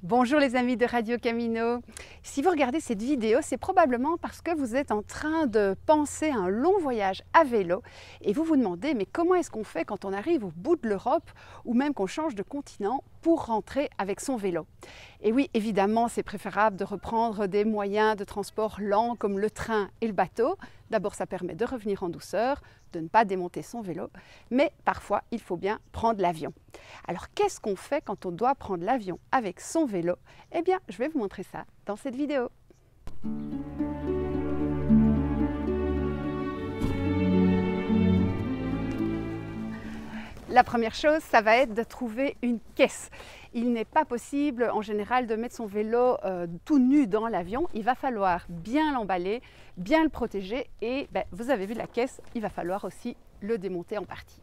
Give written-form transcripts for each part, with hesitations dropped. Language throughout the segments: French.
Bonjour les amis de Radio Camino. Si vous regardez cette vidéo, c'est probablement parce que vous êtes en train de penser à un long voyage à vélo et vous vous demandez mais comment est-ce qu'on fait quand on arrive au bout de l'Europe ou même qu'on change de continent pour rentrer avec son vélo. Et oui, évidemment, c'est préférable de reprendre des moyens de transport lents comme le train et le bateau. D'abord, ça permet de revenir en douceur, de ne pas démonter son vélo, mais parfois, il faut bien prendre l'avion. Alors, qu'est-ce qu'on fait quand on doit prendre l'avion avec son vélo? Eh bien, je vais vous montrer ça dans cette vidéo. La première chose, ça va être de trouver une caisse. Il n'est pas possible en général de mettre son vélo tout nu dans l'avion. Il va falloir bien l'emballer, bien le protéger et vous avez vu la caisse, il va falloir aussi le démonter en partie.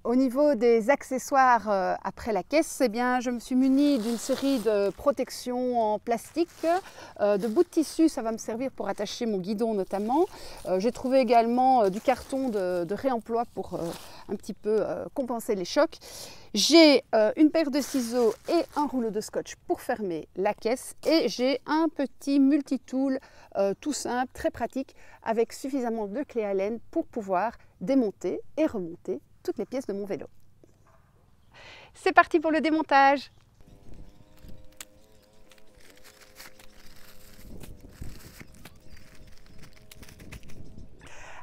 Au niveau des accessoires après la caisse, eh bien, je me suis munie d'une série de protections en plastique, de bouts de tissu, ça va me servir pour attacher mon guidon notamment. J'ai trouvé également du carton de réemploi pour un petit peu compenser les chocs. J'ai une paire de ciseaux et un rouleau de scotch pour fermer la caisse et j'ai un petit multitool tout simple, très pratique, avec suffisamment de clés Allen pour pouvoir démonter et remonter toutes les pièces de mon vélo. C'est parti pour le démontage.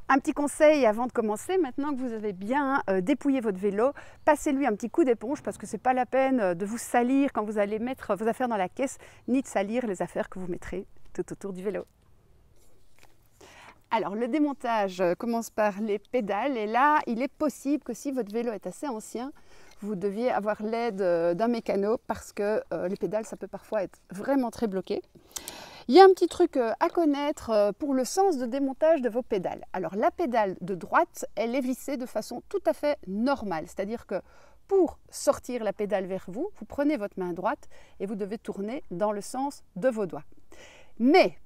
Un petit conseil avant de commencer, maintenant que vous avez bien dépouillé votre vélo, passez-lui un petit coup d'éponge parce que ce n'est pas la peine de vous salir quand vous allez mettre vos affaires dans la caisse, ni de salir les affaires que vous mettrez tout autour du vélo. Alors le démontage commence par les pédales et là il est possible que si votre vélo est assez ancien, vous deviez avoir l'aide d'un mécano parce que les pédales ça peut parfois être vraiment très bloqué. Il y a un petit truc à connaître pour le sens de démontage de vos pédales. Alors la pédale de droite, elle est vissée de façon tout à fait normale, c'est-à-dire que pour sortir la pédale vers vous, vous prenez votre main droite et vous devez tourner dans le sens de vos doigts. Mais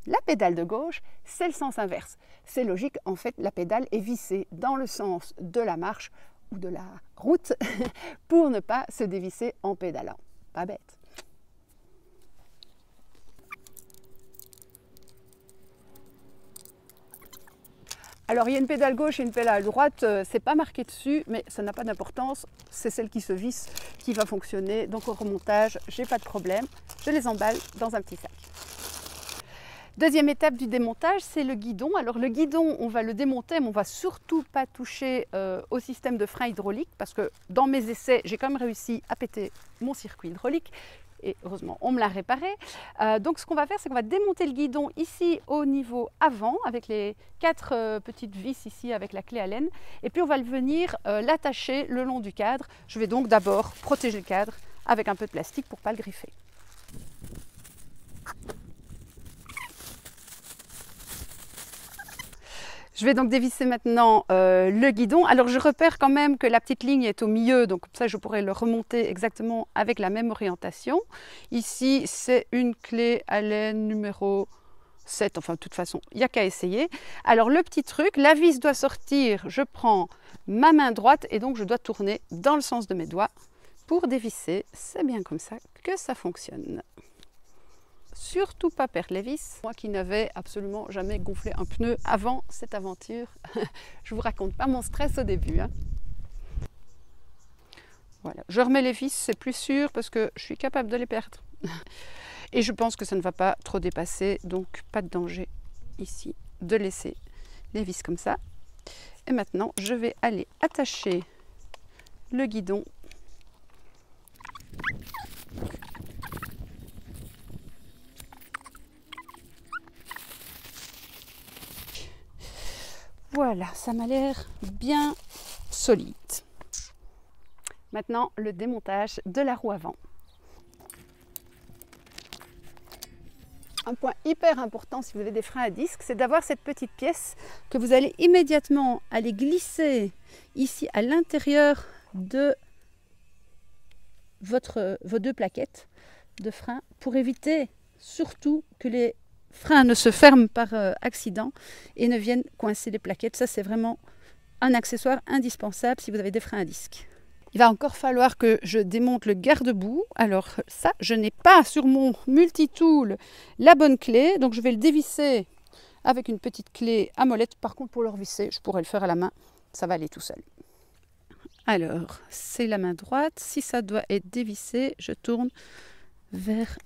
la pédale de gauche, c'est le sens inverse. C'est logique, en fait, la pédale est vissée dans le sens de la marche ou de la route pour ne pas se dévisser en pédalant. Pas bête. Alors il y a une pédale gauche et une pédale droite, c'est pas marqué dessus, mais ça n'a pas d'importance, c'est celle qui se visse qui va fonctionner. Donc au remontage, j'ai pas de problème, je les emballe dans un petit sac. Deuxième étape du démontage, c'est le guidon. Alors le guidon, on va le démonter, mais on ne va surtout pas toucher au système de frein hydraulique parce que dans mes essais, j'ai quand même réussi à péter mon circuit hydraulique et heureusement, on me l'a réparé. Donc ce qu'on va faire, c'est qu'on va démonter le guidon ici au niveau avant avec les 4 petites vis ici avec la clé Allen et puis on va venir l'attacher le long du cadre. Je vais donc d'abord protéger le cadre avec un peu de plastique pour ne pas le griffer. Je vais donc dévisser maintenant le guidon. Alors je repère quand même que la petite ligne est au milieu, donc comme ça je pourrais le remonter exactement avec la même orientation. Ici c'est une clé Allen numéro 7, enfin de toute façon il n'y a qu'à essayer. Alors le petit truc, la vis doit sortir, je prends ma main droite et donc je dois tourner dans le sens de mes doigts pour dévisser. C'est bien comme ça que ça fonctionne. Surtout pas perdre les vis. Moi qui n'avais absolument jamais gonflé un pneu avant cette aventure, je vous raconte pas mon stress au début. Hein. Voilà, je remets les vis, c'est plus sûr parce que je suis capable de les perdre. Et je pense que ça ne va pas trop dépasser, donc pas de danger ici de laisser les vis comme ça. Et maintenant, je vais aller attacher le guidon. Voilà, ça m'a l'air bien solide. Maintenant, le démontage de la roue avant. Un point hyper important si vous avez des freins à disque, c'est d'avoir cette petite pièce que vous allez immédiatement aller glisser ici à l'intérieur de vos 2 plaquettes de frein pour éviter surtout que les frein ne se ferme par accident et ne viennent coincer les plaquettes. Ça, c'est vraiment un accessoire indispensable si vous avez des freins à disque. Il va encore falloir que je démonte le garde-boue. Alors ça, je n'ai pas sur mon multitool la bonne clé, donc je vais le dévisser avec une petite clé à molette. Par contre, pour le revisser, je pourrais le faire à la main, ça va aller tout seul. Alors, c'est la main droite. Si ça doit être dévissé, je tourne vers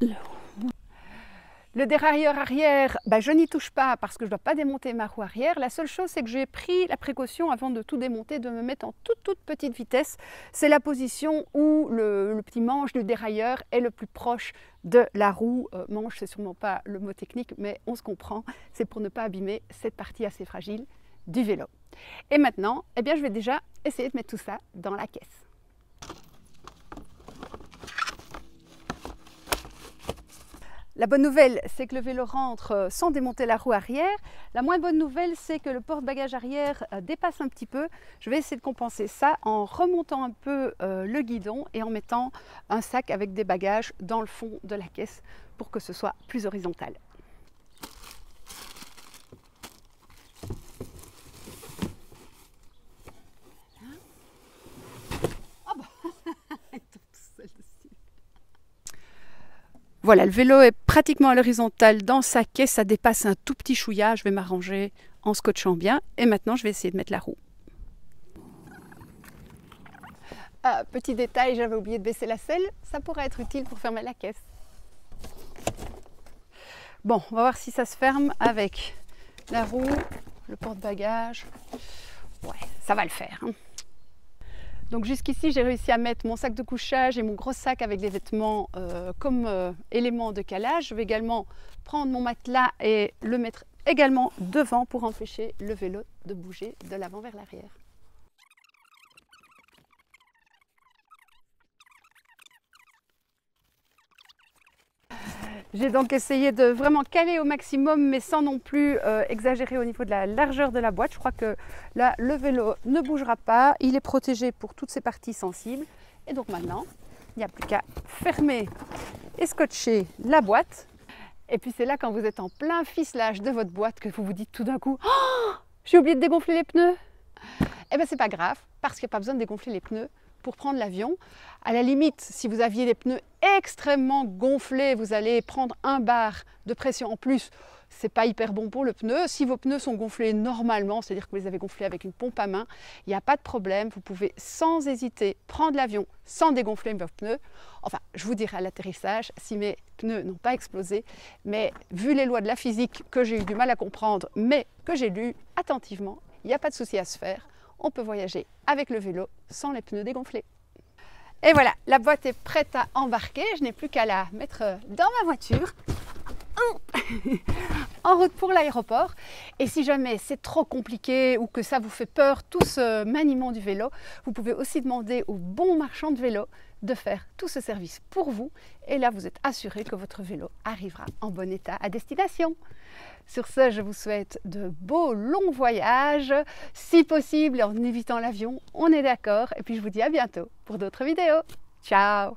le haut. Le dérailleur arrière, je n'y touche pas parce que je ne dois pas démonter ma roue arrière. La seule chose, c'est que j'ai pris la précaution avant de tout démonter de me mettre en toute petite vitesse. C'est la position où le petit manche du dérailleur est le plus proche de la roue. Manche, c'est sûrement pas le mot technique, mais on se comprend. C'est pour ne pas abîmer cette partie assez fragile du vélo. Et maintenant, je vais déjà essayer de mettre tout ça dans la caisse. La bonne nouvelle, c'est que le vélo rentre sans démonter la roue arrière. La moins bonne nouvelle, c'est que le porte-bagages arrière dépasse un petit peu. Je vais essayer de compenser ça en remontant un peu le guidon et en mettant un sac avec des bagages dans le fond de la caisse pour que ce soit plus horizontal. Voilà, le vélo est pratiquement à l'horizontale dans sa caisse, ça dépasse un tout petit chouïa. Je vais m'arranger en scotchant bien et maintenant je vais essayer de mettre la roue. Petit détail, j'avais oublié de baisser la selle, ça pourrait être utile pour fermer la caisse. Bon, on va voir si ça se ferme avec la roue, le porte-bagages. Ouais, ça va le faire. Donc jusqu'ici, j'ai réussi à mettre mon sac de couchage et mon gros sac avec des vêtements comme élément de calage. Je vais également prendre mon matelas et le mettre également devant pour empêcher le vélo de bouger de l'avant vers l'arrière. J'ai donc essayé de vraiment caler au maximum, mais sans non plus exagérer au niveau de la largeur de la boîte. Je crois que là, le vélo ne bougera pas. Il est protégé pour toutes ses parties sensibles. Et donc maintenant, il n'y a plus qu'à fermer et scotcher la boîte. Et puis c'est là, quand vous êtes en plein ficelage de votre boîte, que vous vous dites tout d'un coup « Oh, j'ai oublié de dégonfler les pneus !» Eh bien, c'est pas grave, parce qu'il n'y a pas besoin de dégonfler les pneus pour prendre l'avion. À la limite, si vous aviez des pneus extrêmement gonflés, vous allez prendre un bar de pression en plus. C'est pas hyper bon pour le pneu. Si vos pneus sont gonflés normalement, c'est-à-dire que vous les avez gonflés avec une pompe à main, il n'y a pas de problème. Vous pouvez sans hésiter prendre l'avion sans dégonfler vos pneus. Enfin, je vous dirai à l'atterrissage si mes pneus n'ont pas explosé. Mais vu les lois de la physique que j'ai eu du mal à comprendre, mais que j'ai lues attentivement, il n'y a pas de souci à se faire. On peut voyager avec le vélo sans les pneus dégonflés. Et voilà, la boîte est prête à embarquer. Je n'ai plus qu'à la mettre dans ma voiture. En route pour l'aéroport. Et si jamais c'est trop compliqué ou que ça vous fait peur, tout ce maniement du vélo, vous pouvez aussi demander au bon marchand de vélo de faire tout ce service pour vous. Et là, vous êtes assuré que votre vélo arrivera en bon état à destination. Sur ce, je vous souhaite de beaux longs voyages, si possible en évitant l'avion, on est d'accord. Et puis je vous dis à bientôt pour d'autres vidéos. Ciao!